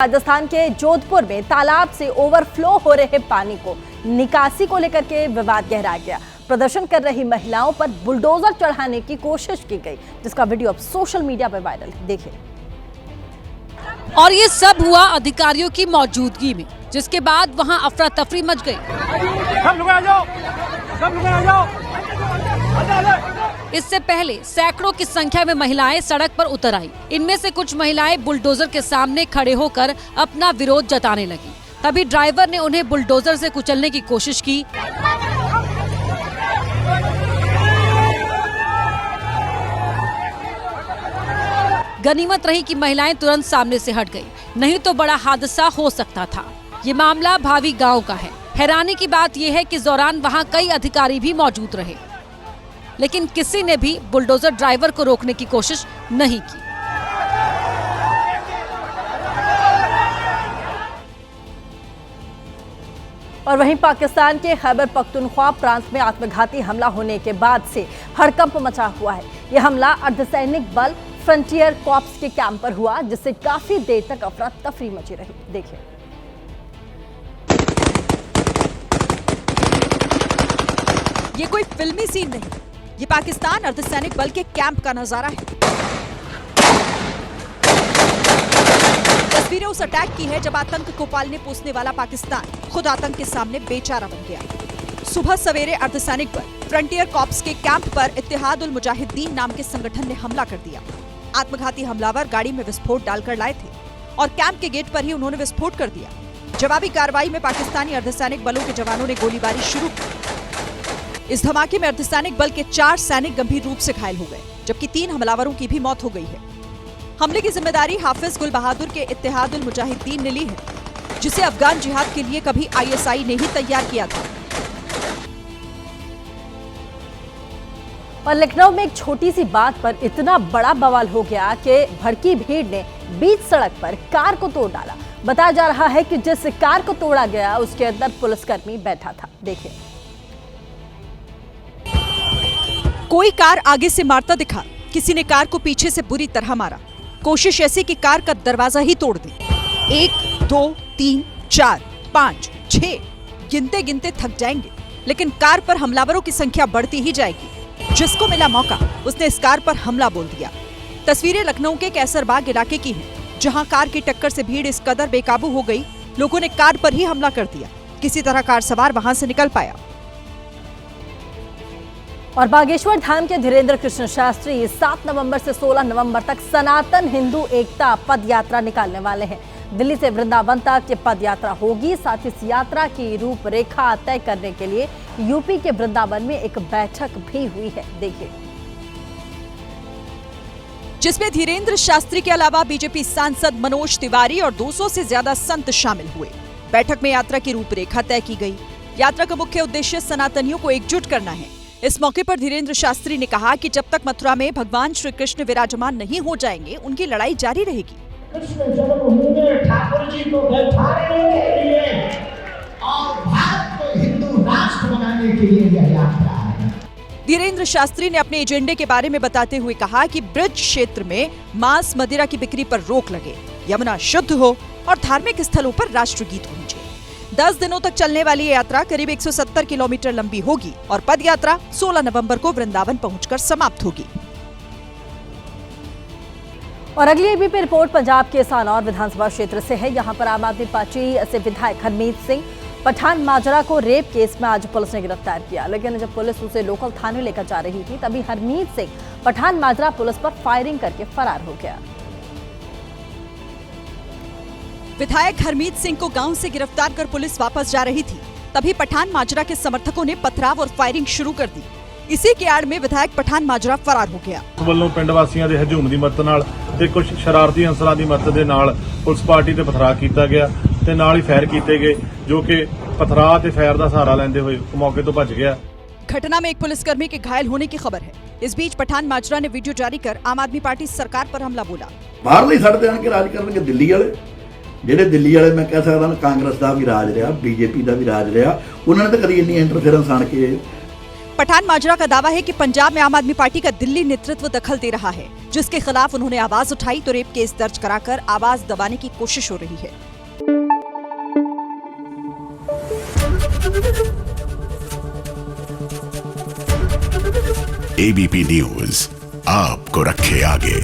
राजस्थान के जोधपुर में तालाब से ओवरफ्लो हो रहे पानी को निकासी को लेकर के विवाद गहरा गया। प्रदर्शन कर रही महिलाओं पर बुलडोजर चढ़ाने की कोशिश की गई, जिसका वीडियो अब सोशल मीडिया पर वायरल है। देखिए। और ये सब हुआ अधिकारियों की मौजूदगी में, जिसके बाद वहां अफरा तफरी मच गई। सब लोग आ जाओ, सब लोग आ जाओ। इससे पहले सैकड़ों की संख्या में महिलाएं सड़क पर उतर आई। इनमें से कुछ महिलाएं बुलडोजर के सामने खड़े होकर अपना विरोध जताने लगी। तभी ड्राइवर ने उन्हें बुलडोजर से कुचलने की कोशिश की। गनीमत रही कि महिलाएं तुरंत सामने से हट गई, नहीं तो बड़ा हादसा हो सकता था। ये मामला भावी गांव का है। हैरानी की बात यह है कि इस दौरान वहां कई अधिकारी भी मौजूद रहे, लेकिन किसी ने भी बुलडोजर ड्राइवर को रोकने की कोशिश नहीं की। और वहीं पाकिस्तान के खैबर पख्तूनख्वा प्रांत में आत्मघाती हमला होने के बाद से हड़कंप मचा हुआ है। यह हमला अर्धसैनिक बल फ्रंटियर कॉर्प्स के कैंप पर हुआ, जिससे काफी देर तक अफरा तफरी मची रही। देखिए। ये कोई फिल्मी सीन नहीं, ये पाकिस्तान अर्धसैनिक बल के कैंप का नजारा है। तस्वीरें उस अटैक की है जब आतंक को पालने पोसने वाला पाकिस्तान खुद आतंक के सामने बेचारा बन गया। सुबह सवेरे अर्धसैनिक बल फ्रंटियर कॉर्प्स के कैंप पर इत्तेहादुल मुजाहिदीन नाम के संगठन ने हमला कर दिया। आत्मघाती हमलावर गाड़ी में विस्फोट डालकर लाए थे और कैंप के गेट पर ही उन्होंने विस्फोट कर दिया। जवाबी कार्रवाई में पाकिस्तानी अर्धसैनिक बलों के जवानों ने गोलीबारी शुरू की। इस धमाके में अर्धसैनिक बल के 4 सैनिक गंभीर रूप से घायल हो गए, जबकि 3 हमलावरों की भी मौत हो गई है। हमले की जिम्मेदारी हाफिज गुल बहादुर के इत्तेहादुल मुजाहिदीन ने ली है, जिसे अफगान जिहाद के लिए कभी ISI ने ही तैयार किया था। और लखनऊ में एक छोटी सी बात पर इतना बड़ा बवाल हो गया कि भड़की भीड़ ने बीच सड़क पर कार को तोड़ डाला। बताया जा रहा है कि जिस कार को तोड़ा गया उसके अंदर पुलिसकर्मी बैठा था। देखिए। कोई कार आगे से मारता दिखा, किसी ने कार को पीछे से बुरी तरह मारा। कोशिश ऐसी कि कार का दरवाजा ही तोड़ दी। 1 2 3 4 5 6 गिनते गिनते थक जाएंगे, लेकिन कार पर हमलावरों की संख्या बढ़ती ही जाएगी। जिसको मिला मौका उसने इस कार पर हमला बोल दिया। तस्वीरें लखनऊ के कैसरबाग इलाके की हैं, जहां कार की टक्कर से भीड़ इस कदर बेकाबू हो गई, लोगों ने कार पर ही हमला कर दिया। किसी तरह कार सवार वहां से निकल पाया। और बागेश्वर धाम के धीरेन्द्र कृष्ण शास्त्री 7 नवंबर से 16 नवंबर तक सनातन हिंदू एकता पद यात्रा निकालने वाले हैं। दिल्ली से वृंदावन तक ये पद यात्रा होगी। साथ ही इस यात्रा की रूपरेखा तय करने के लिए यूपी के वृंदावन में एक बैठक भी हुई है। देखिए। जिसमें धीरेन्द्र शास्त्री के अलावा बीजेपी सांसद मनोज तिवारी और 200 से ज्यादा संत शामिल हुए। बैठक में यात्रा की रूपरेखा तय की गई। यात्रा का मुख्य उद्देश्य सनातनियों को एकजुट करना है। इस मौके पर धीरेन्द्र शास्त्री ने कहा कि जब तक मथुरा में भगवान श्री कृष्ण विराजमान नहीं हो जाएंगे, उनकी लड़ाई जारी रहेगी। कृष्ण जन्मभूमि ठाकुर जी को बैठाने के लिए और भारत को हिंदू राष्ट्र बनाने के लिए यह यात्रा है। धीरेन्द्र शास्त्री ने अपने एजेंडे के बारे में बताते हुए कहा कि ब्रज क्षेत्र में मांस मदिरा की बिक्री पर रोक लगे, यमुना शुद्ध हो और धार्मिक स्थलों पर राष्ट्रगीत गूंजे। 10 दिनों तक चलने वाली ये यात्रा करीब 170 किलोमीटर लंबी होगी और पद यात्रा 16 नवंबर को वृंदावन पहुंचकर समाप्त होगी। और अगली एबीपी रिपोर्ट पंजाब के सानौर विधानसभा क्षेत्र से है। यहां पर आम आदमी पार्टी से विधायक हरमीत सिंह पठान माजरा को रेप केस में आज पुलिस ने गिरफ्तार किया, लेकिन जब पुलिस उसे लोकल थाने लेकर जा रही थी, तभी हरमीत सिंह पठान माजरा पुलिस पर फायरिंग करके फरार हो गया। विधायक हरमीत सिंह को गांव से गिरफ्तार कर पुलिस वापस जा रही थी, तभी पठान माजरा के समर्थकों ने पथराव और फायरिंग शुरू कर दी। इसी के आड़ में विधायक पठान माजरा फरार हो गया। ਵੱਲੋਂ ਪਿੰਡ ਵਾਸੀਆਂ ਦੇ ਹਜੂਮ ਦੀ ਮਦਦ ਨਾਲ ਤੇ ਕੁਝ ਸ਼ਰਾਰਤੀ ਅੰਸਰਾਂ ਦੀ ਮਦਦ ਦੇ ਨਾਲ ਪੁਲਿਸ ਪਾਰਟੀ ਤੇ ਪਥਰਾਅ ਕੀਤਾ ਗਿਆ ਤੇ ਨਾਲ ਹੀ ਫਾਇਰ ਕੀਤੇ ਗਏ, ਜੋ ਕਿ ਪਥਰਾਅ ਤੇ ਫਾਇਰ ਦਾ ਸਹਾਰਾ ਲੈਂਦੇ ਹੋਏ ਮੌਕੇ ਤੋਂ ਭੱਜ ਗਿਆ। घटना में एक पुलिसकर्मी के घायल होने की खबर है। इस बीच पठान माजरा ने वीडियो जारी कर आम आदमी पार्टी सरकार पर हमला बोला। बाहरली सड़क आन के राज करनगे दिल्ली वाले, ਜਿਹੜੇ ਦਿੱਲੀ ਵਾਲੇ ਮੈਂ ਕਹਿ ਸਕਦਾ ਕਾਂਗਰਸ ਦਾ ਵੀ ਰਾਜ ਰਿਹਾ, ਬੀਜੇਪੀ ਦਾ ਵੀ ਰਾਜ ਰਿਹਾ, ਉਹਨਾਂ ਨੇ ਤਾਂ ਕਦੀ ਇੰਨੀ ਇੰਟਰਫੇਰੈਂਸ ਆਣ ਕੇ पठान माजरा का दावा है कि पंजाब में आम आदमी पार्टी का दिल्ली नेतृत्व दखल दे रहा है, जिसके खिलाफ उन्होंने आवाज उठाई तो रेप केस दर्ज कराकर आवाज दबाने की कोशिश हो रही है। एबीपी न्यूज आपको रखे आगे।